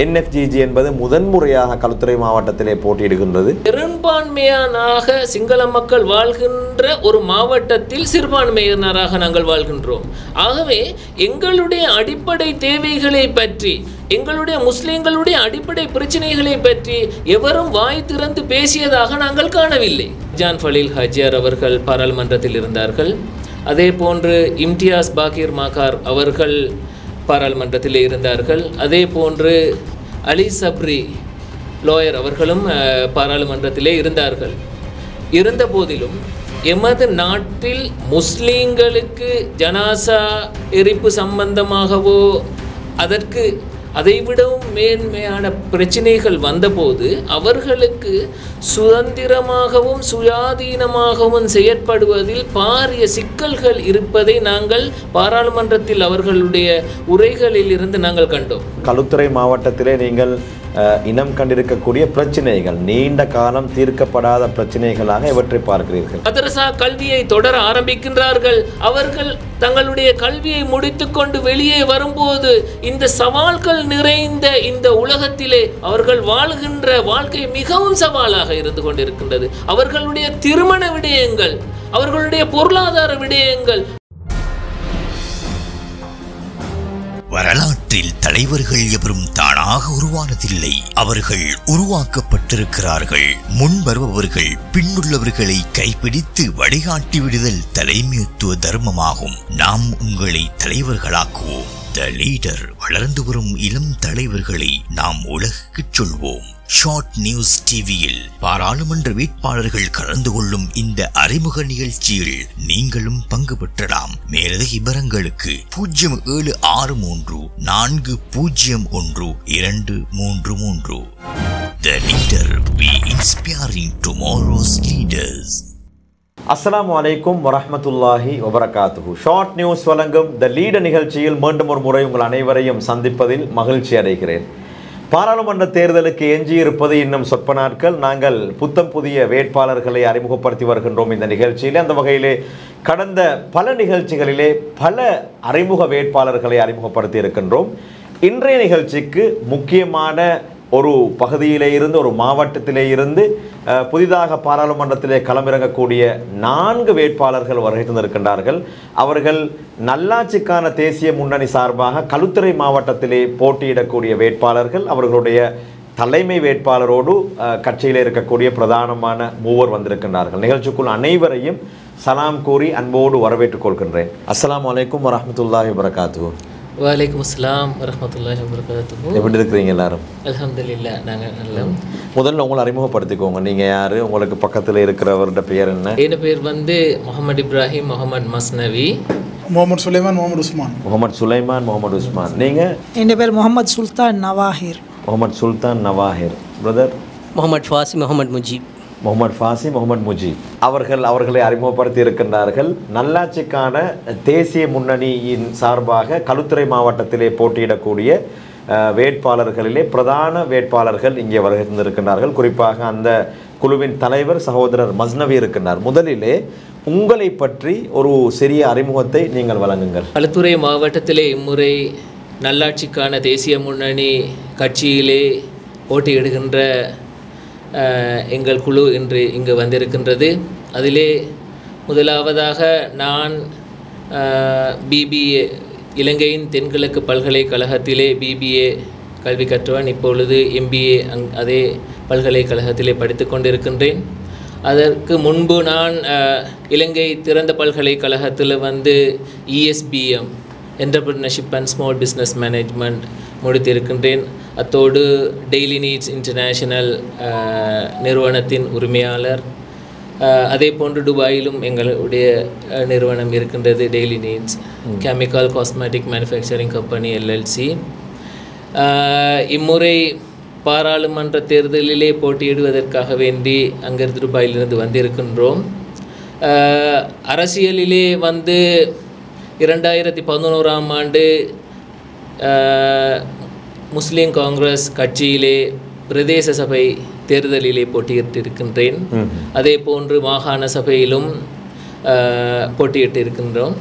NFGG என்பது முதன்முறையாக களுத்துறை மாவட்டத்திலே போட்டியிடுகின்றது. பெரும்பான்மையானாக சிங்கள மக்கள் வாழ்கின்ற ஒரு மாவட்டத்தில் சிறுபான்மையினராக நாங்கள் வாழ்கின்றோம். ஆகவே எங்களுடைய அடிப்படை தேவைகளை பற்றி, எங்களுடைய முஸ்லிம்களுடைய அடிப்படை பிரச்சனைகளை பற்றி எவரும் வாய் திறந்து பேசியதாக நாங்கள் காணவில்லை. ஜான் ஃபலீல் ஹாஜியார் அவர்கள் பாராளுமன்றத்தில் இருந்தார்கள். அதே போன்று இம்தியாஸ் பாக்கிர் மாக்கார் அவர்கள் பாராளுமன்றத்தில் இருந்தார்கள். அதே போன்று அலி சப்ரி லோயர் அவர்களும் பாராளுமன்றத்திலே இருந்தார்கள். இருந்த போதிலும் எமது நாட்டில் முஸ்லீம்களுக்கு ஜனாசா எரிப்பு சம்பந்தமாகவோ அதற்கு அதைவிடவும் மேன்மையான பிரச்சனைகள் வந்தபோது அவர்களுக்கு சுதந்திரமாகவும் சுயாதீனமாகவும் செயற்படுவதில் பாரிய சிக்கல்கள் இருப்பதை நாங்கள் பாராளுமன்றத்தில் அவர்களுடைய உரைகளில் இருந்து நாங்கள் கண்டோம். களுத்துறை மாவட்டத்திலே நீங்கள் இனம் கண்டிருக்கக்கூடிய பிரச்சனைகள் நீண்ட காலம் தீர்க்கப்படாத பிரச்சனைகளாக இவற்றை பார்க்கிறீர்கள். மதரசா கல்வியை தொடர ஆரம்பிக்கின்றார்கள். அவர்கள் தங்களுடைய கல்வியை முடித்துக்கொண்டு வெளியே வரும்போது இந்த சவால்கள் நிறைந்த இந்த உலகத்திலே அவர்கள் வாழ்கின்ற வாழ்க்கை மிகவும் சவாலாக இருந்து கொண்டிருக்கின்றது. அவர்களுடைய திருமண விடயங்கள், அவர்களுடைய பொருளாதார விடயங்கள். வரலாற்றில் தலைவர்கள் எவரும் தானாக உருவானதில்லை, அவர்கள் உருவாக்கப்பட்டிருக்கிறார்கள். முன் வருபவர்கள் பின்னுள்ளவர்களை கைப்பிடித்து வழிகாட்டி விடுதல் தலைமைத்துவ தர்மமாகும். நாம் உங்களை தலைவர்களாக்குவோம். The leader. வளர்ந்து வரும் இளம் தலைவர்களை நாம் உலகுக்கு சொல்வோம். ஷார்ட் நியூஸ் டிவியில் பாராளுமன்ற வேட்பாளர்கள் கலந்து கொள்ளும் இந்த அறிமுக நிகழ்ச்சியில் நீங்களும் பங்கு பெற்றலாம். மேலதிக விவரங்களுக்கு 0764011233. The Leader, we inspiring tomorrow's leaders. அஸ்ஸலாமு அலைக்கும் வரஹ்மத்துல்லாஹி வபரகாத்துஹு. ஷார்ட் நியூஸ் வழங்கும் த லீடர் நிகழ்ச்சியில் மீண்டும் ஒரு முறை உங்கள் அனைவரையும் சந்திப்பதில் மகிழ்ச்சி அடைகிறேன். பாராளுமன்ற தேர்தலுக்கு எஞ்சியிருப்பது இன்னும் சொற்ப நாட்கள். நாங்கள் புத்தம் புதிய வேட்பாளர்களை அறிமுகப்படுத்தி வருகின்றோம் இந்த நிகழ்ச்சியிலே. அந்த வகையிலே கடந்த பல நிகழ்ச்சிகளிலே பல அறிமுக வேட்பாளர்களை அறிமுகப்படுத்தி இருக்கின்றோம். இன்றைய நிகழ்ச்சிக்கு முக்கியமான ஒரு பகுதியிலே இருந்து, ஒரு மாவட்டத்திலே இருந்து புதிதாக பாராளுமன்றத்திலே களமிறங்கக்கூடிய 4 வேட்பாளர்கள் வருகை தந்திருக்கின்றார்கள். அவர்கள் நல்லாட்சிக்கான தேசிய முன்னணி சார்பாக களுத்துறை மாவட்டத்திலே போட்டியிடக்கூடிய வேட்பாளர்கள். அவர்களுடைய தலைமை வேட்பாளரோடு கட்சியில் இருக்கக்கூடிய பிரதானமான மூவர் வந்திருக்கின்றார்கள். நிகழ்ச்சிக்குள் அனைவரையும் சலாம் கூறி அன்போடு வரவேற்றுக் கொள்கின்றேன். அஸ்ஸலாமு அலைக்கும் வரஹ்மத்துல்லாஹி வபரகாத்துஹு. வலைக்கும் அஸ்ஸலாம் வரஹ்மத்துல்லாஹி வபரகாத்துஹு. எப்படி இருக்கிறீங்க எல்லாரும்? அல்ஹம்துலில்லாஹ், நாங்கள் நல்லா. முதல்ல உங்களை அறிமுகப்படுத்திக்கோங்க. நீங்கள் யார்? உங்களுக்கு பக்கத்தில் இருக்கிறவரோட பெயர் என்ன? என் பேர் முகமது இப்ராஹிம் முகமது மஸ்னவி. முகமது சுலைமான் முகமது உஸ்மான். முகமது சுலைமான் முகமது உஸ்மான். நீங்கள்? என் பேர் முகமது சுல்தான் நவாஹிர். முகமது சுல்தான் நவாஹிர். பிரதர்? முகமது ஃபாசி முகமது முஜீப். முகமது ஃபாசி முகமது முஜீப் அவர்களை அறிமுகப்படுத்தி இருக்கின்றார்கள். நல்லாட்சிக்கான தேசிய முன்னணியின் சார்பாக களுத்துறை மாவட்டத்திலே போட்டியிடக்கூடிய வேட்பாளர்களிலே பிரதான வேட்பாளர்கள் இங்கே வருகை தந்திருக்கின்றார்கள். குறிப்பாக அந்த குழுவின் தலைவர் சகோதரர் மஸ்னவி இருக்கின்றார். முதலிலே உங்களை பற்றி ஒரு சிறிய அறிமுகத்தை நீங்கள் வழங்குங்கள். களுத்துறை மாவட்டத்திலே இம்முறை நல்லாட்சிக்கான தேசிய முன்னணி கட்சியிலே போட்டியிடுகின்ற எங்கள் குழு இன்று இங்கு வந்திருக்கின்றது. அதிலே முதலாவதாக நான் பிபிஏ, இலங்கையின் தென்கிழக்கு பல்கலைக்கழகத்திலே பிபிஏ கல்வி கற்றவன். இப்பொழுது MBA அதே பல்கலைக்கழகத்திலே படித்து கொண்டிருக்கின்றேன். அதற்கு முன்பு நான் இலங்கை திறந்த பல்கலைக்கழகத்தில் ESBM entrepreneurship and small business management முடித்திருக்கின்றேன். அத்தோடு டெய்லி நீட்ஸ் இன்டர்நேஷனல் நிறுவனத்தின் உரிமையாளர். அதே போன்று துபாயிலும் எங்களுடைய நிறுவனம் இருக்கின்றது, daily needs chemical cosmetic manufacturing company LLC. இம்முறை பாராளுமன்ற தேர்தலிலே போட்டியிடுவதற்காக வேண்டி அங்கிருந்து துபாயிலிருந்து வந்திருக்கின்றோம். அரசியலிலே 2011ஆம் ஆண்டு முஸ்லீம் காங்கிரஸ் கட்சியிலே பிரதேச சபை தேர்தலிலே போட்டியிட்டிருக்கின்றேன். அதே போன்று மாகாண சபையிலும் போட்டியிட்டிருக்கின்றோம்.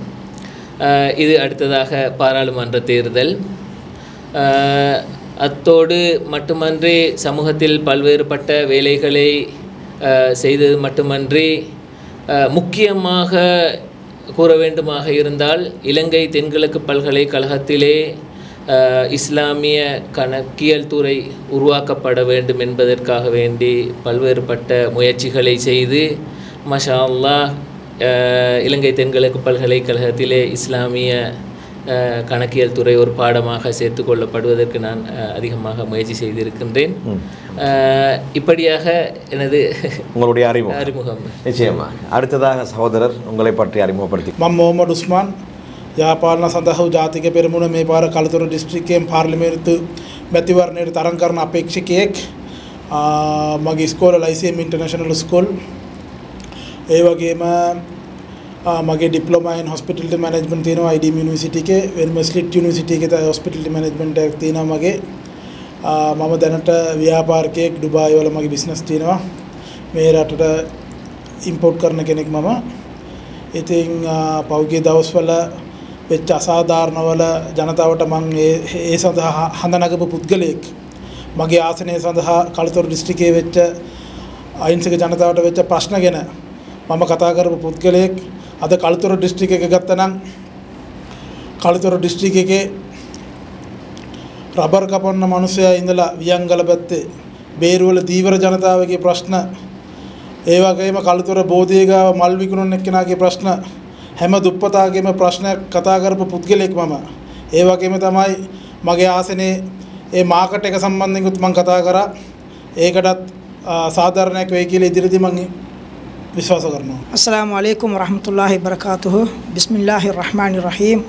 இது அடுத்ததாக பாராளுமன்ற தேர்தல். அத்தோடு மட்டுமன்றி சமூகத்தில் பல்வேறுபட்ட வேலைகளை செய்தது மட்டுமன்றி முக்கியமாக கூற வேண்டுமாக இருந்தால் இலங்கை தென்கிழக்கு பல்கலைக்கழகத்திலே இஸ்லாமிய கணக்கியல் துறை உருவாக்கப்பட வேண்டும் என்பதற்காக வேண்டி பல்வேறுபட்ட முயற்சிகளை செய்து மாஷா அல்லாஹ் இலங்கை தென்கிழக்கு பல்கலைக்கழகத்திலே இஸ்லாமிய கணக்கியல் துறை ஒரு பாடமாக சேர்த்து கொள்ளப்படுவதற்கு நான் அதிகமாக முயற்சி செய்திருக்கின்றேன். இப்படியாக எனது உங்களுடைய அறிமுகம். நிச்சயமாக. அடுத்ததாக சகோதரர் உங்களை பற்றி அறிமுகப்படுத்தி. මම මොහමඩ් උස්මාන් යාපාලන සඳහා ජාතික පෙරමුණ මේ පාර කළුතර දිස්ත්‍රික්කයෙන් පාර්ලිමේන්තු මැතිවරණයට තරඟ කරන අපේක්ෂකයෙක්. මගේ ඉස්කෝල ලයිසියම් ඉන්ටර්නැෂනල් ස්කූල්. ඒ වගේම මගේ ඩිප්ලෝමා ඉන් හොස්පිටැලිටි මැනේජ්මන්ට් තියෙනවා IDM යුනිවර්සිටි එකේ. වෙනම ස්ලිට් යුනිවර්සිටි එකේ හොස්පිටැලිටි මැනේජ්මන්ට් එකක් තියෙනවා මගේ. මම දැනට ව්‍යාපාරිකයෙක් ඩුබායි වල මගේ බිස්නස් තියෙනවා. මේ රටට ඉම්පෝට් කරන කෙනෙක් මම. ඉතින් පෞද්ගලික දවස්වල වෙච්ච අසාධාරණවල ජනතාවට මම ඒ සඳහා හඳනගපු පුද්ගලයෙක්. මගේ ආසනය සඳහා කළුතර දිස්ත්‍රික්කයේ වෙච්ච අහිංසක ජනතාවට වෙච්ච ප්‍රශ්න ගැන මම කතා කරපු පුද්ගලයෙක්. අද කළුතර දිස්ත්‍රික්ක එක ගත්තනම් කළුතර දිස්ත්‍රික්ක එකේ රබර් කපන්න මිනිස්සයා ඉඳලා වියංගල පැත්තේ බේරුවල දීවර ජනතාවගේ ප්‍රශ්න, ඒ වගේම කළුතර බෝධිය ගාව මල් විකුණන එක්කෙනාගේ ප්‍රශ්න, හැම දුප්පතාගේම ප්‍රශ්නයක් කතා කරපු පුද්ගලයෙක් මම. ඒ වගේම තමයි මගේ ආසනේ ඒ මාකට් එක සම්බන්ධයෙන්ත් මම කතා කරා. ඒකටත් සාධාරණයක් වෙයි කියලා ඉදිරියේදී මම විශ්වාස කරනවා. அஸ்ஸலாமு அலைக்கும் வரஹ்மத்துல்லாஹி வபரகாத்துஹு. பிஸ்மில்லாஹிர் ரஹ்மானிர் ரஹீம்.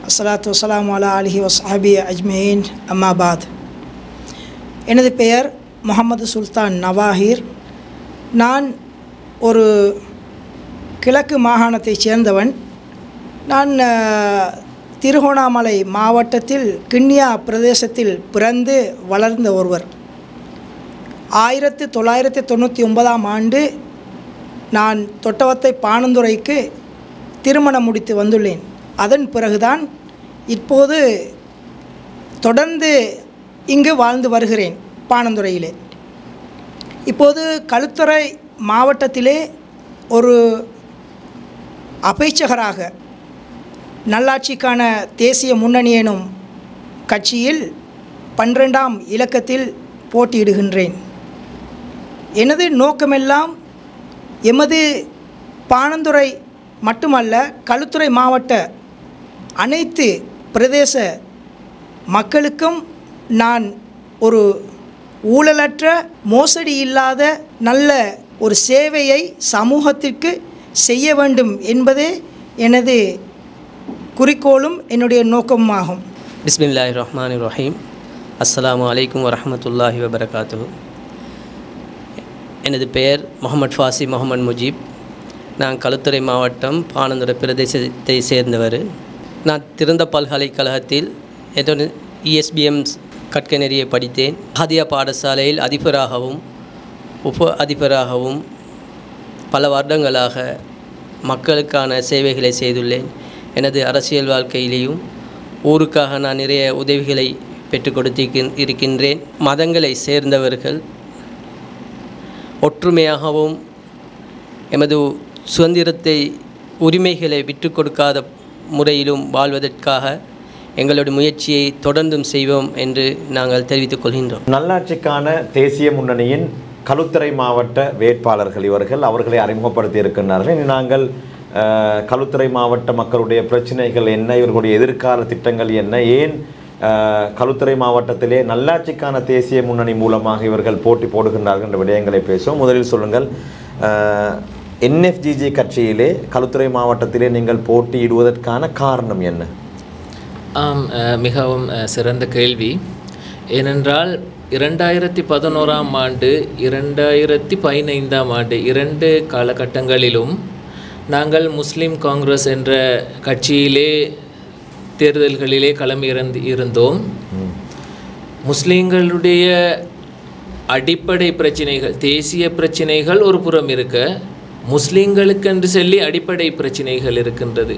அஸ்ஸலாத்து வஸ்ஸலாமு அலா ஆலிஹி வஸ்ஹாபி அஜ்மஈன். அம்மா பாத். எனது பெயர் முகமது சுல்தான் நவாஹிர். நான் ஒரு கிழக்கு மாகாணத்தைச் சேர்ந்தவன். நான் திருகோணாமலை மாவட்டத்தில் கிண்ணியா பிரதேசத்தில் பிறந்து வளர்ந்த ஒருவர். 1999ஆம் ஆண்டு நான் தொட்டவத்தை பாணந்துறைக்கு திருமணம் முடித்து வந்துள்ளேன். அதன் பிறகுதான் இப்போது தொடர்ந்து இங்கு வாழ்ந்து வருகிறேன் பாணந்துறையிலே. இப்போது களுத்துறை மாவட்டத்திலே ஒரு அபேட்சகராக நல்லாட்சிக்கான தேசிய முன்னணி எனும் கட்சியில் 12ஆம் இலக்கத்தில் போட்டியிடுகின்றேன். எனது நோக்கமெல்லாம் எமது பாணந்துறை மட்டுமல்ல, களுத்துறை மாவட்ட அனைத்து பிரதேச மக்களுக்கும் நான் ஒரு ஊழலற்ற மோசடி இல்லாத நல்ல ஒரு சேவையை சமூகத்திற்கு செய்ய வேண்டும் என்பதே எனது குறிக்கோளும் என்னுடைய நோக்கமாகும். பிஸ்மில்லாஹிர் ரஹ்மானிர் ரஹீம். அஸ்ஸலாமு அலைக்கும் வரஹ்மத்துல்லாஹி வபரகாத்துஹு. எனது பெயர் முகமது ஃபாசி முகமது முஜீப். நான் களுத்துறை மாவட்டம் பாணந்துறை பிரதேசத்தை சேர்ந்தவர். நான் திறந்த பல்கலைக்கழகத்தில் என்னோட ESBM கற்கநெறியை படித்தேன். ஹதியா பாடசாலையில் அதிபராகவும் உப அதிபராகவும் பல வருடங்களாக மக்களுக்கான சேவைகளை செய்துள்ளேன். எனது அரசியல் வாழ்க்கையிலேயும் ஊருக்காக நான் நிறைய உதவிகளை பெற்றுக் கொடுத்து இருக்கின்றேன். மதங்களை சேர்ந்தவர்கள் ஒற்றுமையாகவும் எமது சுதந்திரத்தை உரிமைகளை விட்டு கொடுக்காத முறையிலும் வாழ்வதற்காக எங்களுடைய முயற்சியை தொடர்ந்தும் செய்வோம் என்று நாங்கள் தெரிவித்துக் கொள்கின்றோம். நல்லாட்சிக்கான தேசிய முன்னணியின் களுத்துறை மாவட்ட வேட்பாளர்கள் இவர்கள் அவர்களை அறிமுகப்படுத்தி இருக்கின்றார்கள். நாங்கள் களுத்துறை மாவட்ட மக்களுடைய பிரச்சனைகள் என்ன, இவர்களுடைய எதிர்கால திட்டங்கள் என்ன, ஏன் களுத்துறை மாவட்டத்திலே நல்லாட்சிக்கான தேசிய முன்னணி மூலமாக இவர்கள் போட்டி போடுகின்றார்கள் என்ற விடயங்களை பேசுவோம். முதலில் சொல்லுங்கள், NFGG கட்சியிலே களுத்துறை மாவட்டத்திலே நீங்கள் போட்டியிடுவதற்கான காரணம் என்ன? மிகவும் சிறந்த கேள்வி. ஏனென்றால் 2011ஆம் ஆண்டு 2015ஆம் ஆண்டு 2 காலகட்டங்களிலும் நாங்கள் முஸ்லீம் காங்கிரஸ் என்ற கட்சியிலே தேர்தல்களிலே களம் இருந்தோம். முஸ்லீம்களுடைய அடிப்படை பிரச்சனைகள், தேசிய பிரச்சனைகள் ஒரு புறம் இருக்க, முஸ்லீம்களுக்கென்று சொல்லி அடிப்படை பிரச்சனைகள் இருக்கின்றது.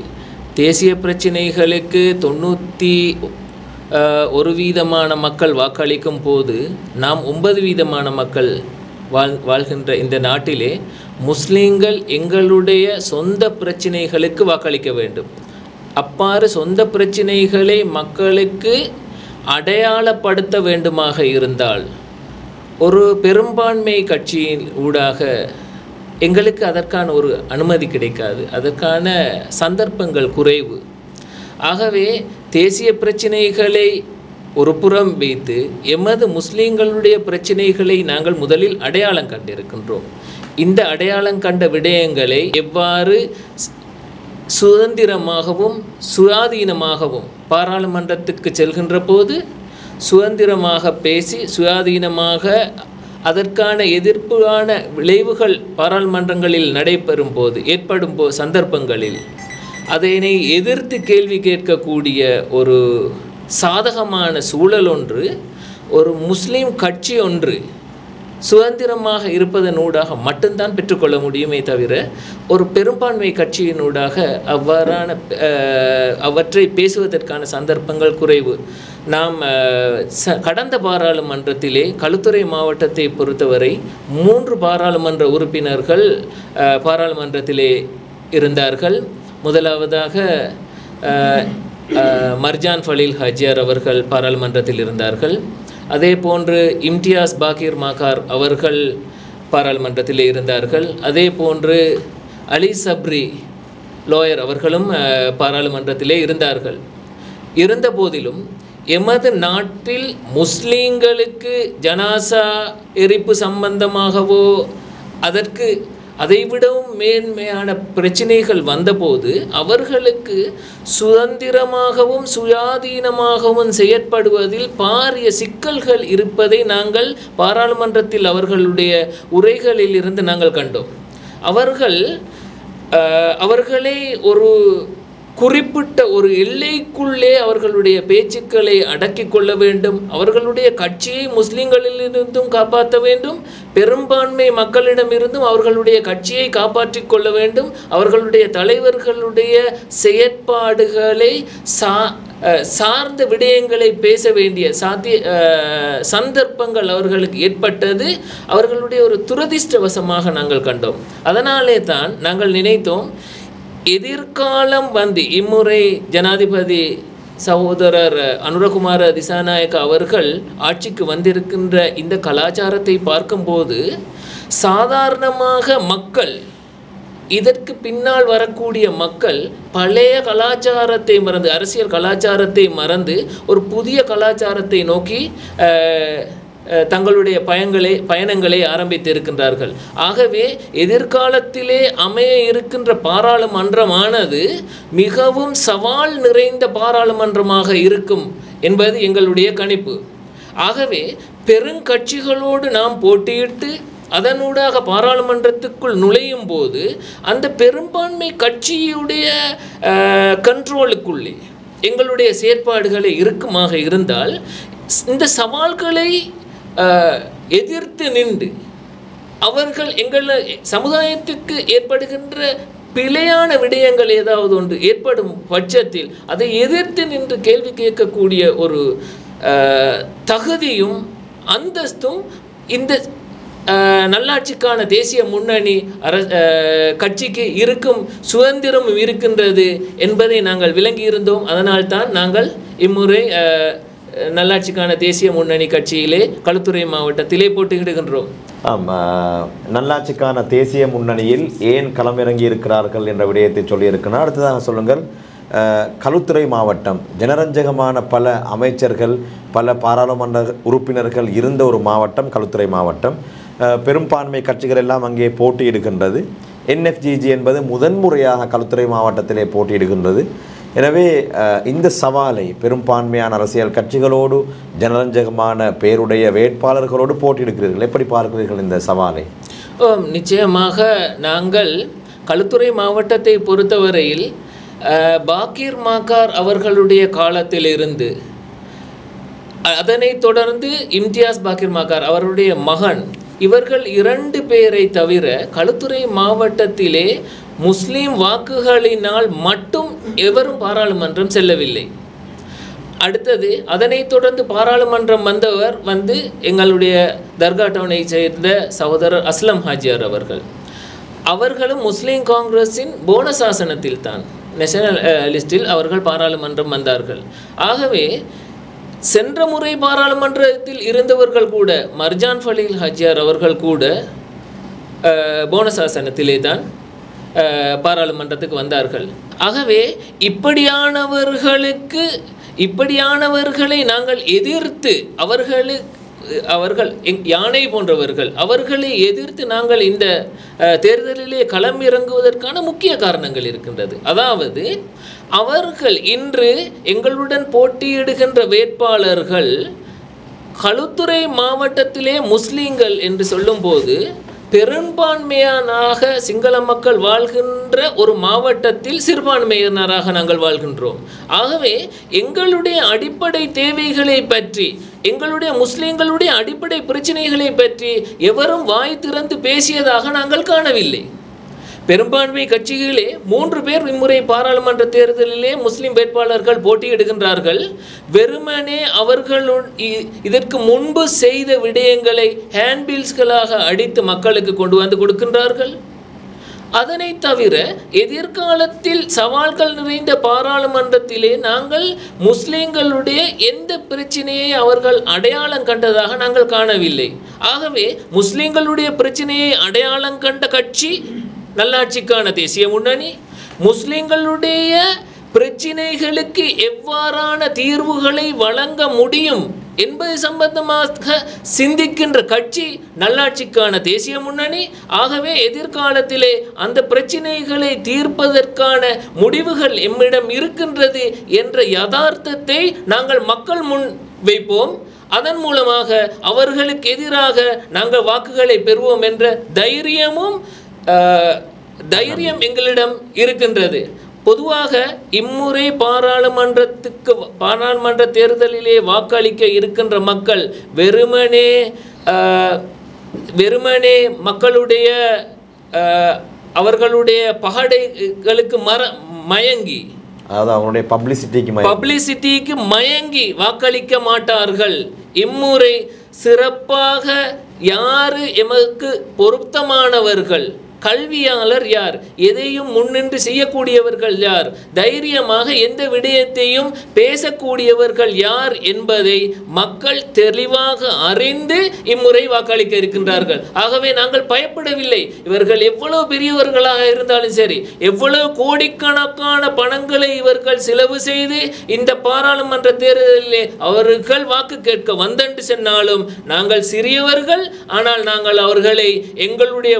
தேசிய பிரச்சனைகளுக்கு ஒரு வீதமான மக்கள் வாக்களிக்கும் போது நாம் 9 வீதமான மக்கள் வாழ்கின்ற இந்த நாட்டிலே முஸ்லீம்கள் எங்களுடைய சொந்த பிரச்சனைகளுக்கு வாக்களிக்க வேண்டும். அவ்வாறு சொந்த பிரச்சனைகளை மக்களுக்கு அடையாளப்படுத்த வேண்டுமாக இருந்தால் ஒரு பெரும்பான்மை கட்சியின் ஊடாக எங்களுக்கு அதற்கான ஒரு அனுமதி கிடைக்காது, அதற்கான சந்தர்ப்பங்கள் குறைவு. ஆகவே தேசிய பிரச்சனைகளை ஒரு புறம் வைத்து எமது முஸ்லீம்களுடைய பிரச்சனைகளை நாங்கள் முதலில் அடையாளம் கண்டிருக்கின்றோம். இந்த அடையாளம் கண்ட விடயங்களை எவ்வாறு சுதந்திரமாகவும் சுயாதீனமாகவும் பாராளுமன்றத்துக்கு செல்கின்ற போது சுதந்திரமாக பேசி சுயாதீனமாக அதற்கான எதிர்ப்பான விளைவுகள் பாராளுமன்றங்களில் நடைபெறும் போது ஏற்படும் சந்தர்ப்பங்களில் அதனை எதிர்த்து கேள்வி கேட்கக்கூடிய ஒரு சாதகமான சூழல் ஒன்று ஒரு முஸ்லீம் கட்சி ஒன்று சுதந்திரமாக இருப்பதனூடாக மட்டும்தான் பெற்றுக்கொள்ள முடியுமே தவிர ஒரு பெரும்பான்மை கட்சியினூடாக அவ்வாறான அவற்றை பேசுவதற்கான சந்தர்ப்பங்கள் குறைவு. நாம் கடந்த பாராளுமன்றத்திலே களுத்துறை மாவட்டத்தை பொறுத்தவரை 3 பாராளுமன்ற உறுப்பினர்கள் பாராளுமன்றத்திலே இருந்தார்கள். முதலாவதாக மர்ஜான் ஃபலீல் ஹாஜியார் அவர்கள் பாராளுமன்றத்தில் இருந்தார்கள். அதே போன்று இம்தியாஸ் பாக்கிர் மாக்கார் அவர்கள் பாராளுமன்றத்தில் இருந்தார்கள். அதே போன்று அலி சப்ரி லோயர் அவர்களும் பாராளுமன்றத்திலே இருந்தார்கள். இருந்த போதிலும் எமது நாட்டில் முஸ்லீம்களுக்கு ஜனாசா எரிப்பு சம்பந்தமாகவோ அதற்கு அதைவிடவும் மேன்மையான பிரச்சனைகள் வந்தபோது அவர்களுக்கு சுதந்திரமாகவும் சுயாதீனமாகவும் செயற்படுவதில் பாரிய சிக்கல்கள் இருப்பதை நாங்கள் பாராளுமன்றத்தில் அவர்களுடைய உரைகளில் இருந்து நாங்கள் கண்டோம். அவர்களே ஒரு குறிப்பிட்ட ஒரு எல்லைக்குள்ளே அவர்களுடைய பேச்சுக்களை அடக்கி கொள்ள வேண்டும். அவர்களுடைய கட்சியை முஸ்லிம்களிலிருந்தும் காப்பாற்ற வேண்டும், பெரும்பான்மை மக்களிடமிருந்தும் அவர்களுடைய கட்சியை காப்பாற்றி கொள்ள வேண்டும். அவர்களுடைய தலைவர்களுடைய செயற்பாடுகளை சார்ந்த விடயங்களை பேச வேண்டிய சந்தர்ப்பங்கள் அவர்களுக்கு ஏற்பட்டது அவர்களுடைய ஒரு துரதிர்ஷ்டவசமாக நாங்கள் கண்டோம். அதனாலே தான் நாங்கள் நினைத்தோம், எதிர்காலம் வந்து இம்முறை ஜனாதிபதி சகோதரர் அனுரகுமார திசாநாயக்க அவர்கள் ஆட்சிக்கு வந்திருக்கின்ற இந்த கலாச்சாரத்தை பார்க்கும்போது சாதாரணமாக மக்கள், இதற்கு பின்னால் வரக்கூடிய மக்கள் பழைய கலாச்சாரத்தை மறந்து, அரசியல் கலாச்சாரத்தை மறந்து ஒரு புதிய கலாச்சாரத்தை நோக்கி தங்களுடைய பயணங்களை ஆரம்பித்து இருக்கின்றார்கள். ஆகவே எதிர்காலத்திலே அமைய இருக்கின்ற பாராளுமன்றமானது மிகவும் சவால் நிறைந்த பாராளுமன்றமாக இருக்கும் என்பது எங்களுடைய கணிப்பு. ஆகவே பெருங்கட்சிகளோடு நாம் போட்டியிட்டு அதனூடாக பாராளுமன்றத்துக்குள் நுழையும் போது அந்த பெரும்பான்மை கட்சியுடைய கண்ட்ரோலுக்குள்ளே எங்களுடைய செயற்பாடுகளை இருக்குமாக இருந்தால் இந்த சவால்களை எதிர்த்து நின்று அவர்கள் எங்கள் சமுதாயத்துக்கு ஏற்படுகின்ற பிழையான விடயங்கள் ஏதாவது ஒன்று ஏற்படும் பட்சத்தில் அதை எதிர்த்து நின்று கேள்வி கேட்கக்கூடிய ஒரு தகுதியும் அந்தஸ்தும் இந்த நல்லாட்சிக்கான தேசிய முன்னணி கட்சிக்கு இருக்கும் சுதந்திரமும் இருக்கின்றது என்பதை நாங்கள் விளங்கியிருந்தோம். அதனால்தான் நாங்கள் இம்முறை நல்லாட்சிக்கான தேசிய முன்னணி கட்சியிலே களுத்துறை மாவட்டத்திலே போட்டியிடுகின்றோம். நல்லாட்சிக்கான தேசிய முன்னணியில் ஏன் களமிறங்கி இருக்கிறார்கள் என்ற விடயத்தை சொல்லியிருக்கிறார். அடுத்ததாக சொல்லுங்கள், களுத்துறை மாவட்டம் ஜனரஞ்சகமான பல அமைச்சர்கள் பல பாராளுமன்ற உறுப்பினர்கள் இருந்த ஒரு மாவட்டம் களுத்துறை மாவட்டம். பெரும்பான்மை கட்சிகள் எல்லாம் அங்கே போட்டியிடுகின்றது. NFGG என்பது முதன்முறையாக களுத்துறை மாவட்டத்திலே போட்டியிடுகின்றது. எனவே இந்த சவாலை பெரும்பான்மையான அரசியல் கட்சிகளோடு ஜனரஞ்சகமான பேருடைய வேட்பாளர்களோடு போட்டியிடுகிறீர்கள், எப்படி பார்க்கிறீர்கள் இந்த சவாலை? நிச்சயமாக நாங்கள் களுத்துறை மாவட்டத்தை பொறுத்தவரையில் பாக்கிர் மாக்கார் அவர்களுடைய காலத்திலிருந்து அதனைத் தொடர்ந்து இம்தியாஸ் பாக்கிர் மாக்கார் அவருடைய மகன், இவர்கள் 2 பேரை தவிர களுத்துறை மாவட்டத்திலே முஸ்லீம் வாக்குகளினால் மட்டும் எவரும் பாராளுமன்றம் செல்லவில்லை. அடுத்தது அதனைத் தொடர்ந்து பாராளுமன்றம் வந்தவர் எங்களுடைய தர்கா டவுனை சேர்ந்த சகோதரர் அஸ்லம் ஹாஜியார் அவர்களும் முஸ்லீம் காங்கிரஸின் போனஸ் ஆசனத்தில் தான் நேஷனல் லிஸ்டில் அவர்கள் பாராளுமன்றம் வந்தார்கள். ஆகவே சென்ற முறை பாராளுமன்றத்தில் இருந்தவர்கள் கூட மர்ஜான் ஃபலீல் ஹாஜியார் அவர்கள் கூட போனஸ் ஆசனத்திலே தான் பாராளுமன்றத்துக்கு வந்தார்கள். ஆகவே இப்படியானவர்களை நாங்கள் எதிர்த்து அவர்கள் யானை போன்றவர்கள் அவர்களை எதிர்த்து நாங்கள் இந்த தேர்தலிலே களம் இறங்குவதற்கான முக்கிய காரணங்கள் இருக்கின்றது. அதாவது அவர்கள் இன்று எங்களுடன் போட்டியிடுகின்ற வேட்பாளர்கள் களுத்துறை மாவட்டத்திலே முஸ்லீம்கள் என்று சொல்லும்போது பெரும்பான்மையானாக சிங்கள மக்கள் வாழ்கின்ற ஒரு மாவட்டத்தில் சிறுபான்மையினராக நாங்கள் வாழ்கின்றோம். ஆகவே எங்களுடைய அடிப்படை தேவைகளை பற்றி எங்களுடைய முஸ்லீம்களுடைய அடிப்படை பிரச்சனைகளை பற்றி எவரும் வாய் திறந்து பேசியதாக நாங்கள் காணவில்லை. பெரும்பான்மை கட்சிகளே 3 பேர் இம்முறை பாராளுமன்ற தேர்தலிலே முஸ்லிம் வேட்பாளர்கள் போட்டியிடுகின்றார்கள். வெறுமனே அவர்கள் இதற்கு முன்பு செய்த விடயங்களை ஹேண்ட்பில்ஸ்களாக அடித்து மக்களுக்கு கொண்டு வந்து கொடுக்கின்றார்கள். அதனை தவிர எதிர்காலத்தில் சவால்கள் நிறைந்த பாராளுமன்றத்திலே நாங்கள் முஸ்லிம்களுடைய எந்த பிரச்சனையை அவர்கள் அடையாளம் கண்டதாக நாங்கள் காணவில்லை. ஆகவே முஸ்லிம்களுடைய பிரச்சனையை அடையாளம் கண்ட கட்சி நல்லாட்சிக்கான தேசிய முன்னணி, முஸ்லிம்களுடைய பிரச்சினைகளுக்கு எவ்வாறான தீர்வுகளை வழங்க முடியும் என்பது சம்பந்தமாக சிந்திக்கின்ற கட்சி நல்லாட்சிக்கான தேசிய முன்னணி. ஆகவே எதிர்காலத்திலே அந்த பிரச்சினைகளை தீர்ப்பதற்கான முடிவுகள் எம்மிடம் இருக்கின்றது என்ற யதார்த்தத்தை நாங்கள் மக்கள் முன் வைப்போம். அதன் மூலமாக அவர்களுக்கு எதிராக நாங்கள் வாக்குகளை பெறுவோம் என்ற தைரியம் எங்களிடம் இருக்கின்றது. பொதுவாக இம்முறை பாராளுமன்ற தேர்தலிலே வாக்களிக்க இருக்கின்ற மக்கள் வெறுமனே மக்களுடைய அவர்களுடைய பகடைகளுக்கு மயங்கி அதாவது அவருடைய பப்ளிசிட்டிக்கு மயங்கி வாக்களிக்க மாட்டார்கள். இம்முறை சிறப்பாக யாரு எமக்கு பொருத்தமானவர்கள், கல்வியாளர் யார், எதையும் முன்னின்று செய்யக்கூடியவர்கள் யார், தைரியமாக எந்த விடயத்தையும் பேசக்கூடியவர்கள் யார் என்பதை மக்கள் தெளிவாக அறிந்து இம்முறை வாக்களிக்க இருக்கின்றார்கள். ஆகவே நாங்கள் பயப்படவில்லை. இவர்கள் எவ்வளவு பெரியவர்களாக இருந்தாலும் சரி, எவ்வளவு கோடிக்கணக்கான பணங்களை இவர்கள் செலவு செய்து இந்த பாராளுமன்ற தேர்தலிலே அவர்கள் வாக்கு கேட்க வந்தென்று சென்றாலும் நாங்கள் சிறியவர்கள். ஆனால் நாங்கள் அவர்களை எங்களுடைய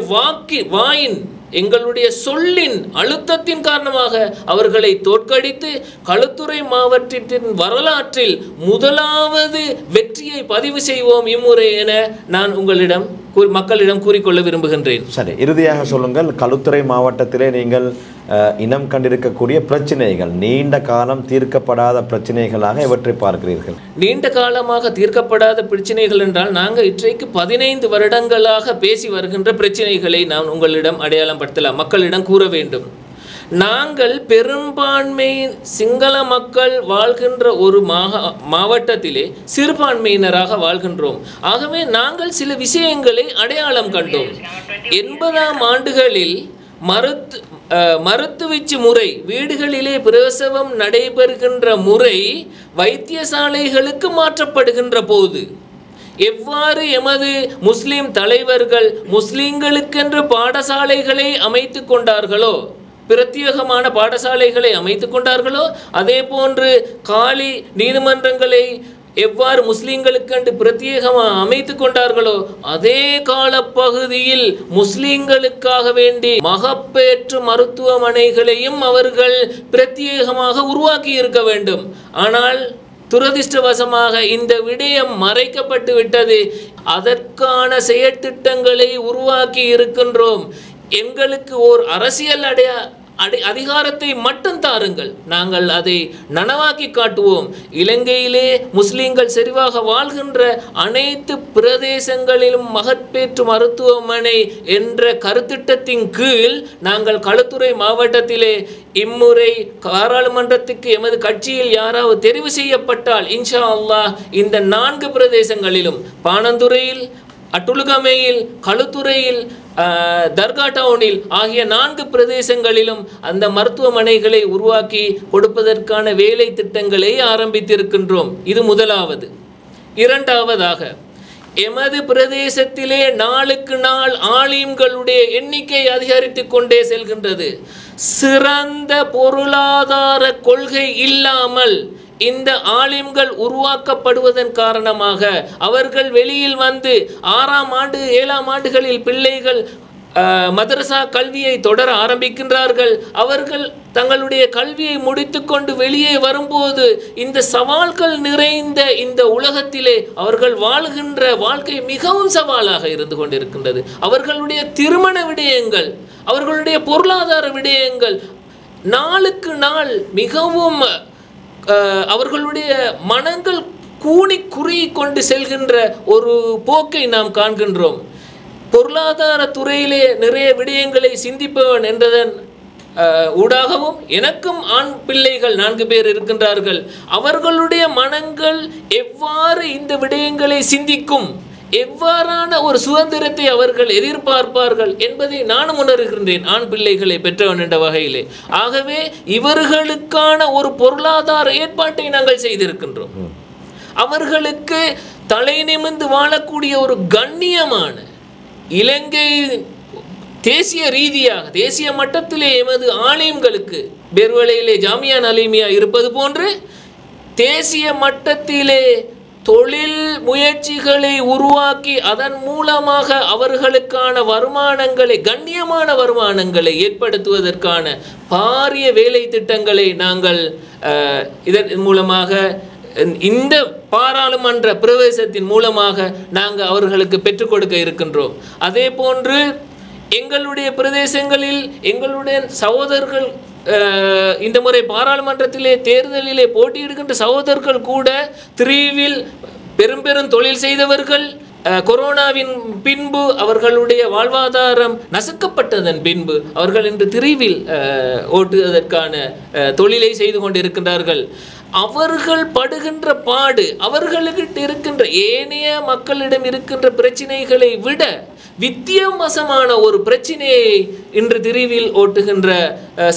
எங்களுடைய சொல்லின் அழுத்தத்தின் காரணமாக அவர்களை தோற்கடித்து களுத்துறை மாவட்டத்தின் வரலாற்றில் முதலாவது வெற்றியை பதிவு செய்வோம் இம்முறை என நான் மக்களிடம் கூறிக்கொள்ள விரும்புகின்றேன். சரி, இறுதியாக சொல்லுங்கள், களுத்துறை மாவட்டத்திலே நீங்கள் இனம் கண்டிருக்கக்கூடிய பிரச்சனைகள், நீண்ட காலம் தீர்க்கப்படாத பிரச்சனைகளாக எவற்றை பார்க்கிறீர்கள்? நீண்ட காலமாக தீர்க்கப்படாத பிரச்சனைகள் என்றால் நாங்கள் இன்றைக்கு 15 வருடங்களாக பேசி வருகின்ற பிரச்சனைகளை நான் உங்களிடம் அடையாளம் படுத்தலாம், மக்களிடம் கூற வேண்டும். நாங்கள் பெரும்பான்மை சிங்கள மக்கள் வாழ்கின்ற ஒரு மாவட்டத்திலே சிறுபான்மையினராக வாழ்கின்றோம். ஆகவே நாங்கள் சில விஷயங்களை அடையாளம் கண்டோம். 80ஆம் ஆண்டுகளில் மருத்துவச்சு முறை, வீடுகளிலே பிரசவம் நடைபெறுகின்ற முறை வைத்தியசாலைகளுக்கு மாற்றப்படுகின்ற போது எவ்வாறு எமது முஸ்லிம் தலைவர்கள் முஸ்லிம்களுக்கென்று பாடசாலைகளை அமைத்து கொண்டார்களோ, பிரத்யேகமான பாடசாலைகளை அமைத்து கொண்டார்களோ, அதே போன்று காலி நீதிமன்றங்களை எவ்வாறு முஸ்லிம்களுக்கென்று பிரத்யேகமாக அமைத்து கொண்டார்களோ, அதே காலப்பகுதியில் முஸ்லிம்களுக்காக வேண்டி மகப்பேற்று மருத்துவமனைகளையும் அவர்கள் பிரத்யேகமாக உருவாக்கி இருக்க வேண்டும். ஆனால் துரதிர்ஷ்டவசமாக இந்த விடயம் மறைக்கப்பட்டு விட்டது. அதற்கான செயற்திட்டங்களை உருவாக்கி இருக்கின்றோம். எங்களுக்கு ஓர் அரசியல் அதிகாரத்தை மட்டும் தாருங்கள், நாங்கள் அதை நனவாக்கி காட்டுவோம். இலங்கையிலே முஸ்லீம்கள் செறிவாக வாழ்கின்ற அனைத்து பிரதேசங்களிலும் மகப்பேற்று மருத்துவமனை என்ற கருத்திட்டத்தின் கீழ் நாங்கள் களுத்துறை மாவட்டத்திலே இம்முறை பாராளுமன்றத்துக்கு எமது கட்சியில் யாராவது தெரிவு செய்யப்பட்டால் இன்ஷா அல்லாஹ் இந்த 4 பிரதேசங்களிலும் பாணந்துறையில், அட்டுலுகமையில், களுத்துறையில், தர்கா டவுனில் ஆகிய 4 பிரதேசங்களிலும் அந்த மருத்துவமனைகளை உருவாக்கி கொடுப்பதற்கான வேலை திட்டங்களை ஆரம்பித்திருக்கின்றோம். இது முதலாவது. இரண்டாவதாக, எமது பிரதேசத்திலே நாளுக்கு நாள் ஆலிம்களுடைய எண்ணிக்கை அதிகரித்து கொண்டே செல்கின்றது. சிறந்த பொருளாதார கொள்கை இல்லாமல் இந்த ஆலிம்கள் உருவாக்கப்படுவதன் காரணமாக அவர்கள் வெளியில் வந்து 6ஆம் ஆண்டு 7ஆம் ஆண்டுகளில் பிள்ளைகள் மதரசா கல்வியை தொடர ஆரம்பிக்கின்றார்கள். அவர்கள் தங்களுடைய கல்வியை முடித்துக்கொண்டு வெளியே வரும்போது இந்த சவால்கள் நிறைந்த இந்த உலகத்திலே அவர்கள் வாழ்கின்ற வாழ்க்கை மிகவும் சவாலாக இருந்து கொண்டிருக்கின்றது. அவர்களுடைய திருமண விடயங்கள், அவர்களுடைய பொருளாதார விடயங்கள் நாளுக்கு நாள் மிகவும் அவர்களுடைய மனங்கள் கூனி குறுகி கொண்டு செல்கின்ற ஒரு போக்கை நாம் காண்கின்றோம். பொருளாதார துறையிலே நிறைய விடயங்களை சிந்திப்பவன் என்றதன் ஊடாகவும் எனக்கும் ஆண் பிள்ளைகள் 4 பேர் இருக்கின்றார்கள். அவர்களுடைய மனங்கள் எவ்வாறு இந்த விடயங்களை சிந்திக்கும், எவ்வாறான ஒரு சுதந்திரத்தை அவர்கள் எதிர்பார்ப்பார்கள் என்பதை நானும் உணர்கின்றேன், ஆண் பிள்ளைகளை பெற்றவன் என்ற வகையிலே. ஆகவே இவர்களுக்கான ஒரு பொருளாதார ஏற்பாட்டை நாங்கள் செய்திருக்கின்றோம். அவர்களுக்கு தலை நிமிர்ந்து வாழக்கூடிய ஒரு கண்ணியமான இலங்கை தேசிய ரீதியாக தேசிய மட்டத்திலே எமது ஆலயங்களுக்கு பெருவளையிலே ஜாமியா நலீமியா இருப்பது போன்று தேசிய மட்டத்திலே தொழில் முயற்சிகளை உருவாக்கி அதன் மூலமாக அவர்களுக்கான வருமானங்களை, கண்ணியமான வருமானங்களை ஏற்படுத்துவதற்கான பாரிய வேலை திட்டங்களை நாங்கள் இதன் மூலமாக இந்த பாராளுமன்ற பிரவேசத்தின் மூலமாக நாங்கள் அவர்களுக்கு பெற்றுக் கொடுக்க இருக்கின்றோம். அதே போன்று எங்களுடைய பிரதேசங்களில் எங்களுடைய சகோதரர்கள் இந்த முறை பாராளுமன்றத்திலே தேர்தலிலே போட்டியிடுகின்ற சகோதரர்கள் கூட திரிவில் பெரும் தொழில் செய்தவர்கள், கொரோனாவின் பின்பு அவர்களுடைய வாழ்வாதாரம் நசுக்கப்பட்டதன் பின்பு அவர்கள் இன்று திரிவில் ஓட்டுவதற்கான தொழிலை செய்து கொண்டிருக்கின்றார்கள். அவர்கள் படுகின்ற பாடு, அவர்களுக்கிட்ட இருக்கின்ற ஏனைய மக்களிடம் இருக்கின்ற பிரச்சனைகளை விட வித்தியாசமான ஒரு பிரச்சனையை இன்று திரிவில் ஓட்டுகின்ற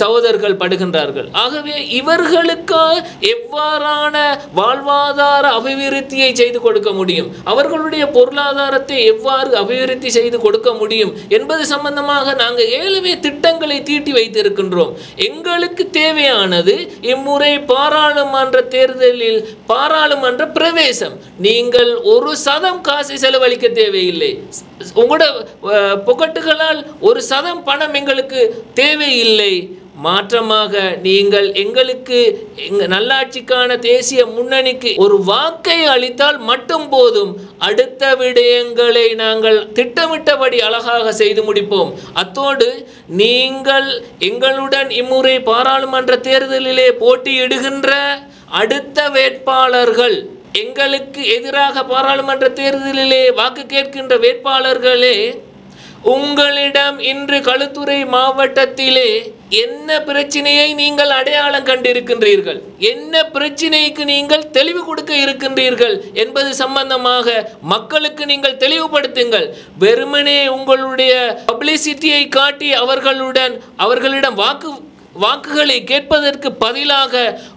சகோதரர்கள் படுகின்றார்கள். ஆகவே இவர்களுக்கு எவ்வாறான வாழ்வாதார அபிவிருத்தியை செய்து கொடுக்க முடியும், அவர்களுடைய பொருளாதாரத்தை எவ்வாறு அபிவிருத்தி செய்து கொடுக்க முடியும் என்பது சம்பந்தமாக நாங்கள் 7 திட்டங்களை தீட்டி வைத்திருக்கின்றோம். எங்களுக்கு தேவையானது இம்முறை பாராளுமன்ற தேர்தலில் பாராளுமன்ற பிரவேசம். நீங்கள் 1% காசை செலவழிக்க தேவையில்லை. உங்களோட பொக்கட்டுகளால் 1% பணம் எங்களுக்கு தேவையில்லை. மாற்றமாக நீங்கள் எங்களுக்கு நல்லாட்சிக்கான தேசிய முன்னணிக்கு ஒரு வாக்கை அளித்தால் மட்டும் போதும். அடுத்த விடயங்களை நாங்கள் திட்டமிட்டபடி அழகாக செய்து முடிப்போம். அத்தோடு நீங்கள் எங்களுடன் இம்முறை பாராளுமன்ற தேர்தலிலே போட்டியிடுகின்ற அடுத்த வேட்பாளர்கள், எங்களுக்கு எதிராக பாராளுமன்ற தேர்தலிலே வாக்கு கேட்கின்ற வேட்பாளர்களே, உங்களிடம் இன்று களுத்துறை மாவட்டத்திலே என்ன பிரச்சனையை நீங்கள் அடையாளம் கண்டிருக்கின்றீர்கள், என்ன பிரச்சனைக்கு நீங்கள் தெளிவு கொடுக்க இருக்கின்றீர்கள் என்பது சம்பந்தமாக மக்களுக்கு நீங்கள் தெளிவுபடுத்துங்கள். வெறுமனே உங்களுடைய பப்ளிசிட்டியை காட்டி அவர்களிடம் வாக்குகளை கேட்பதற்கு பதிலாக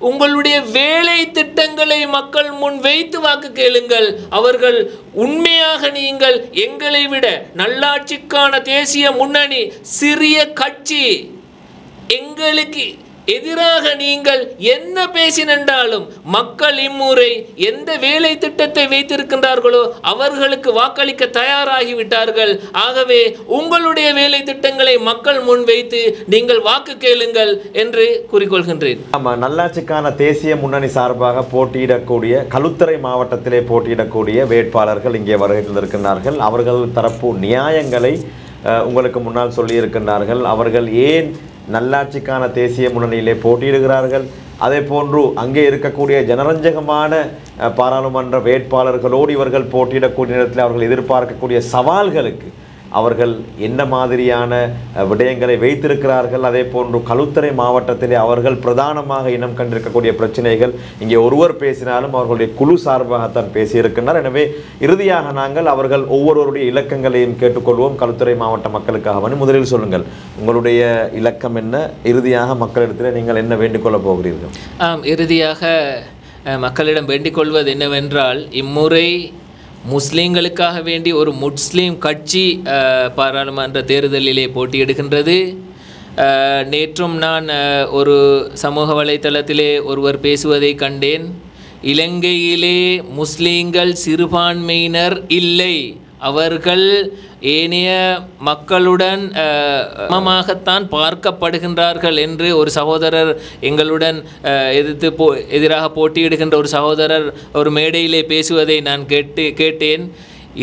உங்களுடைய வேலை திட்டங்களை மக்கள் முன் வைத்து வாக்கு கேளுங்கள். அவர்கள் உண்மையாக நீங்கள் எங்களை விட நல்லாட்சிக்கான தேசிய முன்னணி சிறிய கட்சி, எங்களுக்கு எதிராக நீங்கள் என்ன பேசினாலும் மக்கள் இம்முறை எந்த வேலை திட்டத்தை வைத்திருக்கின்றார்களோ அவர்களுக்கு வாக்களிக்க தயாராகிவிட்டார்கள். ஆகவே உங்களுடைய வேலை திட்டங்களை மக்கள் முன் வைத்து நீங்கள் வாக்கு கேளுங்கள் என்று கூறிக்கொள்கின்றேன். ஆமாம், நல்லாட்சிக்கான தேசிய முன்னணி சார்பாக போட்டியிடக்கூடிய களுத்துறை மாவட்டத்திலே போட்டியிடக்கூடிய வேட்பாளர்கள் இங்கே வருகின்றிருக்கிறார்கள். அவர்கள் தரப்பு நியாயங்களை உங்களுக்கு முன்னால் சொல்லியிருக்கின்றார்கள். அவர்கள் ஏன் நல்லாட்சிக்கான தேசிய முன்னணியிலே போட்டியிடுகிறார்கள். அதே போன்று அங்கே இருக்கக்கூடிய ஜனரஞ்சகமான பாராளுமன்ற வேட்பாளர்களோடு இவர்கள் போட்டியிடக்கூடிய நேரத்தில் அவர்கள் எதிர்பார்க்கக்கூடிய சவால்களுக்கு அவர்கள் என்ன மாதிரியான விடயங்களை வைத்திருக்கிறார்கள். அதே போன்று களுத்துறை மாவட்டத்திலே அவர்கள் பிரதானமாக இனம் கண்டிருக்கக்கூடிய பிரச்சனைகள் இங்கே ஒருவர் பேசினாலும் அவர்களுடைய குழு சார்பாகத்தான் பேசியிருக்கின்றனர். எனவே இறுதியாக நாங்கள் அவர்கள் ஒவ்வொருவருடைய இலக்கங்களையும் கேட்டுக்கொள்வோம் களுத்துறை மாவட்ட மக்களுக்காக. முதலில் சொல்லுங்கள், உங்களுடைய இலக்கம் என்ன? இறுதியாக மக்களிடத்தில் நீங்கள் என்ன வேண்டிக்கொள்ள போகிறீர்கள்? இறுதியாக மக்களிடம் வேண்டிக்கொள்வது என்னவென்றால், இம்முறை முஸ்லீம்களுக்காக வேண்டி ஒரு முஸ்லீம் கட்சி பாராளுமன்ற தேர்தலிலே போட்டியிடுகின்றது. நேற்றும் நான் ஒரு சமூக வலைத்தளத்திலே ஒருவர் பேசுவதை கண்டேன். இலங்கையிலே முஸ்லீம்கள் சிறுபான்மையினர் இல்லை, அவர்கள் ஏனைய மக்களுடன் சமமாகத்தான் பார்க்கப்படுகின்றார்கள் என்று ஒரு சகோதரர் எங்களுடன் எதிராக போட்டியிடுகின்ற ஒரு சகோதரர் ஒரு மேடையிலே பேசுவதை நான் கேட்டேன்.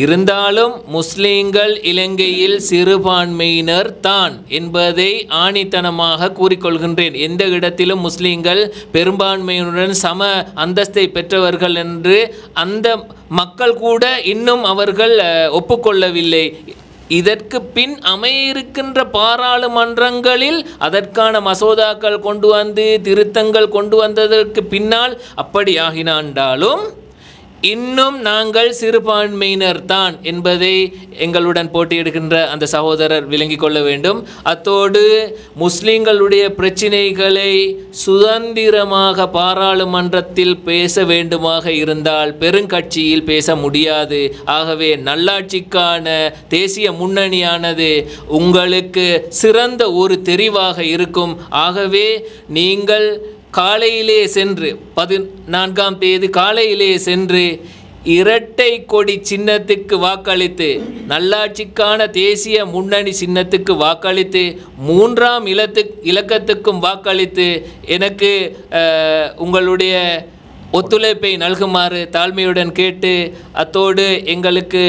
இருந்தாலும் முஸ்லீம்கள் இலங்கையில் சிறுபான்மையினர் தான் என்பதை ஆணித்தனமாக கூறிக்கொள்கின்றேன். எந்த இடத்திலும் முஸ்லீம்கள் பெரும்பான்மையினுடன் சம அந்தஸ்தை பெற்றவர்கள் என்று அந்த மக்கள் கூட இன்னும் அவர்கள் ஒப்புக்கொள்ளவில்லை. இதற்கு பின் அமையிருக்கின்ற பாராளுமன்றங்களில் அதற்கான மசோதாக்கள் கொண்டு வந்து திருத்தங்கள் கொண்டு வந்ததற்கு பின்னால் அப்படி ஆகினாண்டாலும் இன்னும் நாங்கள் சிறுபான்மையினர் தான் என்பதை எங்களுடன் போட்டியிடுகின்ற அந்த சகோதரர் விளங்கிக் கொள்ள வேண்டும். அத்தோடு முஸ்லிம்களுடைய பிரச்சினைகளை சுதந்திரமாக பாராளுமன்றத்தில் பேச வேண்டுமாக இருந்தால் பெருங்கட்சியில் பேச முடியாது. ஆகவே நல்லாட்சிக்கான தேசிய முன்னணியானது உங்களுக்கு சிறந்த ஒரு தெரிவாக இருக்கும். ஆகவே நீங்கள் காலையிலே சென்று 14ஆம் தேதி காலையிலே சென்று இரட்டை கொடி சின்னத்துக்கு வாக்களித்து, நல்லாட்சிக்கான தேசிய முன்னணி சின்னத்துக்கு வாக்களித்து, 3ஆம் இலக்கத்துக்கும் வாக்களித்து எனக்கு உங்களுடைய ஒத்துழைப்பை நல்குமாறு தாழ்மையுடன் கேட்டு, அத்தோடு எங்களுக்கு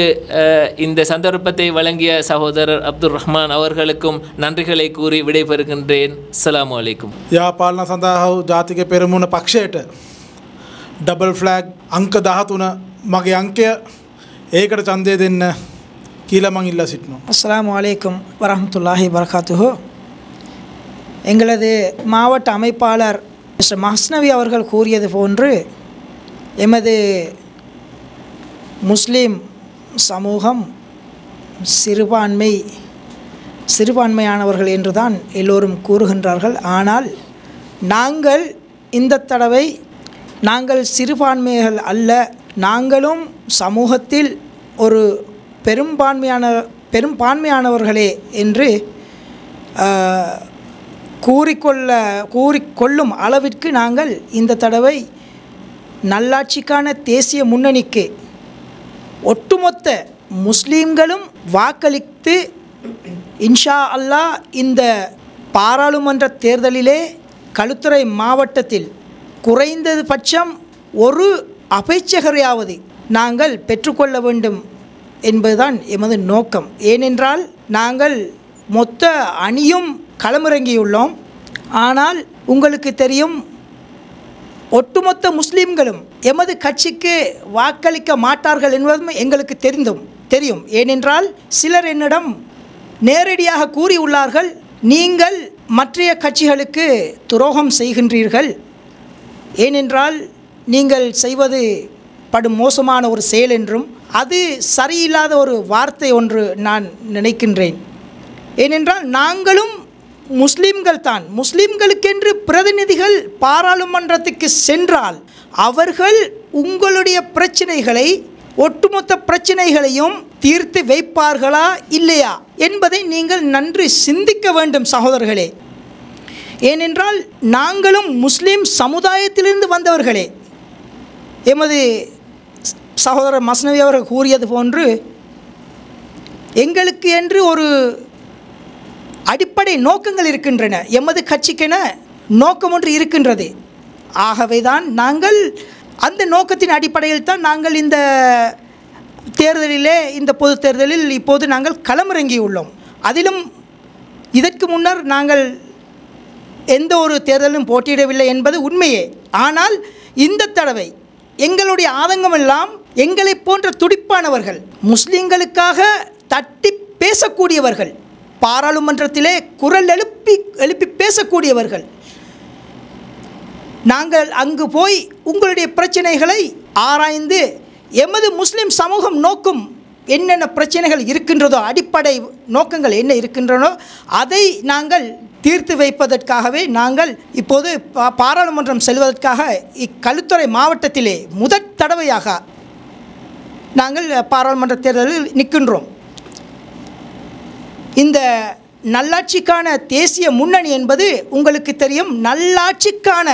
இந்த சந்தர்ப்பத்தை வழங்கிய சகோதரர் அப்துல் ரஹ்மான் அவர்களுக்கும் நன்றிகளை கூறி விடைபெறுகின்றேன். அஸ்ஸலாமு அலைக்கும். යාපාලන සඳහා ජාතික පෙරමුණ පක්ෂයට ඩබල් ෆ්ලැග් අංක 13 මගේ අංකය ඒකට ඡන්දය දෙන්න කියලා මං ඉල්ලා සිටිනවා. அஸ்ஸலாமு அலைக்கும் வரஹ்மத்துல்லாஹி வபரகாத்துஹு. எங்களது மாவட்ட அமைப்பாளர் மிஸ்டர் மஹ்ஸ்னவி அவர்கள் கூறியது போன்று எமது முஸ்லீம் சமூகம் சிறுபான்மையானவர்கள் என்றுதான் எல்லோரும் கூறுகின்றார்கள். ஆனால் நாங்கள் இந்த தடவை நாங்கள் சிறுபான்மைகள் அல்ல, நாங்களும் சமூகத்தில் ஒரு பெரும்பான்மையானவர்களே என்று கூறிக்கொள்ளும் அளவிற்கு நாங்கள் இந்த தடவை நல்லாட்சிக்கான தேசிய முன்னணிக்கு ஒட்டுமொத்த முஸ்லீம்களும் வாக்களித்து இன்ஷா அல்லாஹ் இந்த பாராளுமன்ற தேர்தலிலே களுத்துறை மாவட்டத்தில் குறைந்தது பட்சம் ஒரு அபேட்சகரையாவது நாங்கள் பெற்றுக்கொள்ள வேண்டும் என்பதுதான் எமது நோக்கம். ஏனென்றால் நாங்கள் மொத்த அணியும் களமிறங்கியுள்ளோம். ஆனால் உங்களுக்கு தெரியும், ஒட்டுமொத்த முஸ்லீம்களும் எமது கட்சிக்கு வாக்களிக்க மாட்டார்கள் என்பதும் எங்களுக்கு தெரியும். ஏனென்றால் சிலர் என்னிடம் நேரடியாக கூறியுள்ளார்கள், நீங்கள் மற்றைய கட்சிகளுக்கு துரோகம் செய்கின்றீர்கள், ஏனென்றால் நீங்கள் செய்வது படும் மோசமான ஒரு செயல் என்றும் அது சரியில்லாத ஒரு வார்த்தை ஒன்று நான் நினைக்கின்றேன். ஏனென்றால் நாங்களும் முஸ்லீம்கள் தான். முஸ்லீம்களுக்கென்று பிரதிநிதிகள் பாராளுமன்றத்துக்கு சென்றால் அவர்கள் உங்களுடைய பிரச்சனைகளை, ஒட்டுமொத்த பிரச்சனைகளையும் தீர்த்து வைப்பார்களா இல்லையா என்பதை நீங்கள் நன்கு சிந்திக்க வேண்டும் சகோதரர்களே. ஏனென்றால் நாங்களும் முஸ்லீம் சமுதாயத்திலிருந்து வந்தவர்களே. எமது சகோதரர் மஸ்னவி அவர்கள் கூறியது போன்று எங்களுக்கு என்று ஒரு அடிப்படை நோக்கங்கள் இருக்கின்றன. எமது கட்சிக்கென நோக்கம் ஒன்று இருக்கின்றது. ஆகவே தான் நாங்கள் அந்த நோக்கத்தின் அடிப்படையில் தான் நாங்கள் இந்த தேர்தலிலே, இந்த பொது தேர்தலில் இப்போது நாங்கள் களமிறங்கியுள்ளோம். அதிலும் இதற்கு முன்னர் நாங்கள் எந்த ஒரு தேர்தலும் போட்டியிடவில்லை என்பது உண்மையே. ஆனால் இந்த தடவை எங்களுடைய ஆதங்கமெல்லாம் எங்களை போன்ற துடிப்பானவர்கள், முஸ்லிம்களுக்காக தட்டி பேசக்கூடியவர்கள், பாராளுமன்றத்திலே குரல் எழுப்பி பேசக்கூடியவர்கள், நாங்கள் அங்கு போய் உங்களுடைய பிரச்சனைகளை ஆராய்ந்து எமது முஸ்லிம் சமூகம் நோக்கும் என்னென்ன பிரச்சனைகள் இருக்கின்றதோ, அடிப்படை நோக்கங்கள் என்ன இருக்கின்றனோ அதை நாங்கள் தீர்த்து வைப்பதற்காகவே நாங்கள் இப்போது பாராளுமன்றம் செல்வதற்காக இக்களுத்துறை மாவட்டத்திலே முதற் தடவையாக நாங்கள் பாராளுமன்ற தேர்தலில் நிற்கின்றோம். இந்த நல்லாட்சிக்கான தேசிய முன்னணி என்பது உங்களுக்கு தெரியும். நல்லாட்சிக்கான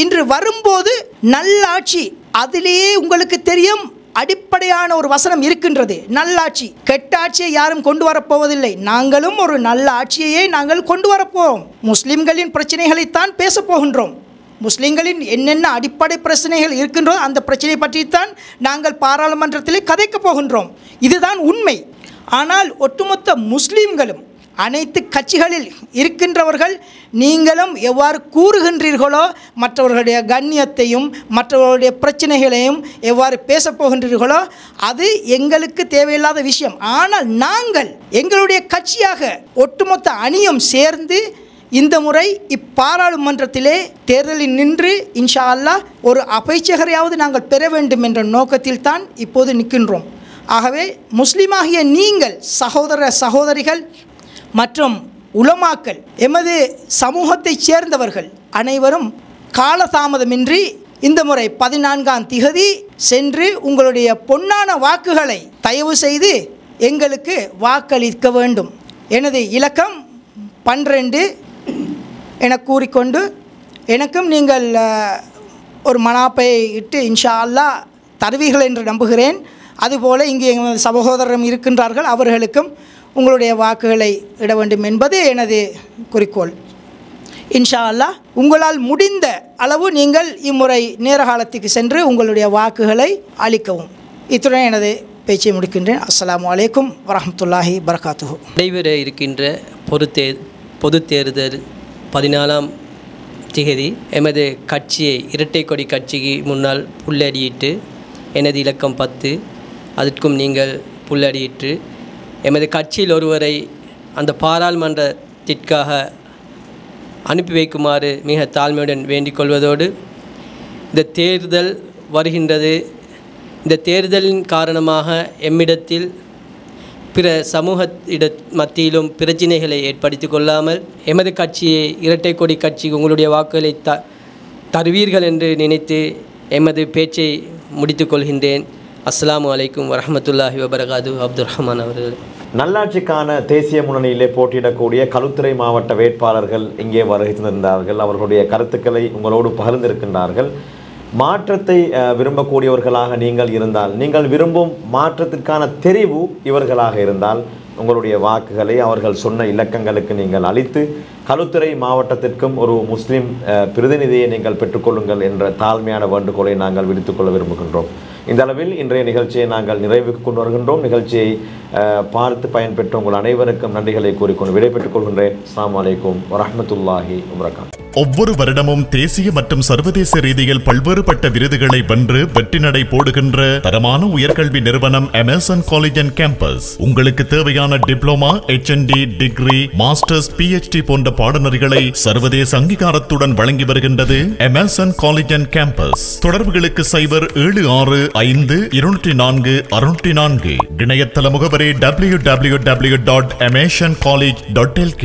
இன்று வரும்போது நல்லாட்சி, அதிலேயே உங்களுக்கு தெரியும் அடிப்படையான ஒரு வசனம் இருக்கின்றது, நல்லாட்சி. கெட்ட ஆட்சியை யாரும் கொண்டு வரப்போவதில்லை. நாங்களும் ஒரு நல்ல ஆட்சியையே நாங்கள் கொண்டு வரப்போவோம். முஸ்லிம்களின் பிரச்சனைகளைத்தான் பேசப் போகின்றோம். முஸ்லிம்களின் என்னென்ன அடிப்படை பிரச்சனைகள் இருக்கின்றோ அந்த பிரச்சனை பற்றித்தான் நாங்கள் பாராளுமன்றத்திலே கதைக்கப் போகின்றோம். இதுதான் உண்மை. ஆனால் ஒட்டுமொத்த முஸ்லீம்களும், அனைத்து கட்சிகளில் இருக்கின்றவர்கள், நீங்களும் எவ்வாறு கூறுகின்றீர்களோ, மற்றவர்களுடைய கண்ணியத்தையும் மற்றவர்களுடைய பிரச்சனைகளையும் எவ்வாறு பேசப்போகின்றீர்களோ அது எங்களுக்கு தேவையில்லாத விஷயம். ஆனால் நாங்கள் எங்களுடைய கட்சியாக ஒட்டுமொத்த அணியும் சேர்ந்து இந்த முறை இப்பாராளுமன்றத்திலே தேர்தலில் நின்று இன்ஷா அல்லாஹ் ஒரு அபைச்சகரையாவது நாங்கள் பெற வேண்டும் என்ற நோக்கத்தில் தான் இப்போது நிற்கின்றோம். ஆகவே முஸ்லீமாகிய நீங்கள், சகோதர சகோதரிகள் மற்றும் உலமாக்கள், எமது சமூகத்தைச் சேர்ந்தவர்கள் அனைவரும் காலதாமதமின்றி இந்த முறை 14ஆம் திகதி சென்று உங்களுடைய பொன்னான வாக்குகளை தயவு செய்து எங்களுக்கு வாக்களிக்க வேண்டும். எனது இலக்கம் 12 என கூறிக்கொண்டு எனக்கும் நீங்கள் ஒரு மனாப்பை இட்டு இன்ஷா அல்லாஹ் தருவீர்கள் என்று நம்புகிறேன். அதுபோல் இங்கே எங்கள் சகோதரரும் இருக்கின்றார்கள், அவர்களுக்கும் உங்களுடைய வாக்குகளை இட வேண்டும் என்பது எனது குறிக்கோள். இன்ஷா அல்லாஹ் உங்களால் முடிந்த அளவு நீங்கள் இம்முறை நேர காலத்துக்கு சென்று உங்களுடைய வாக்குகளை அளிக்கவும். இத்துடன் எனது பேச்சை முடிக்கின்றேன். அஸ்ஸலாமு அலைக்கும் வரஹ்மத்துல்லாஹி வபரகாத்துஹு. நடைபெற இருக்கின்ற பொது தேர்தல் 14ஆம் திகதி எமது கட்சியை, இரட்டை கொடி கட்சிக்கு முன்னால் புள்ளடியிட்டு, எனது இலக்கம் 10, அதற்கும் நீங்கள் புள்ளடியிட்டு எமது கட்சியில் ஒருவரை அந்த பாராளுமன்றத்திற்காக அனுப்பி வைக்குமாறு மிக தாழ்மையுடன் வேண்டிக் கொள்வதோடு, இந்த தேர்தல் வருகின்றது. இந்த தேர்தலின் காரணமாக எம்மிடத்தில் பிற சமூக மத்தியிலும் பிரச்சினைகளை ஏற்படுத்தி கொள்ளாமல் எமது கட்சியை, இரட்டை கொடி கட்சிக்கு உங்களுடைய வாக்குகளை தருவீர்கள் என்று நினைத்து எமது பேச்சை முடித்து கொள்கின்றேன். அஸ்ஸலாமு அலைக்கும் வரஹ்மத்துல்லாஹி வபரகாத்துஹு. அப்துல் ரஹ்மான் அவர்கள். நல்லாட்சிக்கான தேசிய முன்னணியிலே போட்டியிடக்கூடிய களுத்துறை மாவட்ட வேட்பாளர்கள் இங்கே வருகை தந்திருந்தார்கள். அவர்களுடைய கருத்துக்களை உங்களோடு பகிர்ந்திருக்கின்றார்கள். மாற்றத்தை விரும்பக்கூடியவர்களாக நீங்கள் இருந்தால், நீங்கள் விரும்பும் மாற்றத்திற்கான தெரிவு இவர்களாக இருந்தால், உங்களுடைய வாக்குகளை அவர்கள் சொன்ன இலக்கங்களுக்கு நீங்கள் அளித்து களுத்துறை மாவட்டத்திற்கும் ஒரு முஸ்லிம் பிரதிநிதியை நீங்கள் பெற்றுக்கொள்ளுங்கள் என்ற தாழ்மையான வேண்டுகோளை நாங்கள் விடுத்துக்கொள்ள விரும்புகின்றோம். இந்த அளவில் இன்றைய நிகழ்ச்சியை நாங்கள் நிறைவுக்கு கொண்டு வருகின்றோம். நிகழ்ச்சியை பார்த்து பயன்பெற்ற உங்கள் அனைவருக்கும் நன்றிகளை கூறிக்கொண்டு விடைபெற்றுக் கொள்கின்றேன். அஸ்ஸலாமு அலைக்கும் வரஹ்மத்துல்லாஹி வபரகாத்துஹு. ஒவ்வொரு வருடமும் தேசிய மற்றும் சர்வதேச ரீதியில் பல்வேறுபட்ட விருதுகளை வென்று வெற்றி நடை போடுகின்ற தரமான உயர்கல்வி நிறுவனம் எமர்சன் காலேஜ் அண்ட் கேம்பஸ் உங்களுக்கு தேவையான diploma, HND, degree, masters, PhD போன்ற பாடநெறிகளை சர்வதேச அங்கீகாரத்துடன் வழங்கி வருகின்றது எமர்சன் காலேஜ் அண்ட் கேம்பஸ். தொடர்புகளுக்கு 0765204 இணையதள முகவரி www.emersoncollege.lk.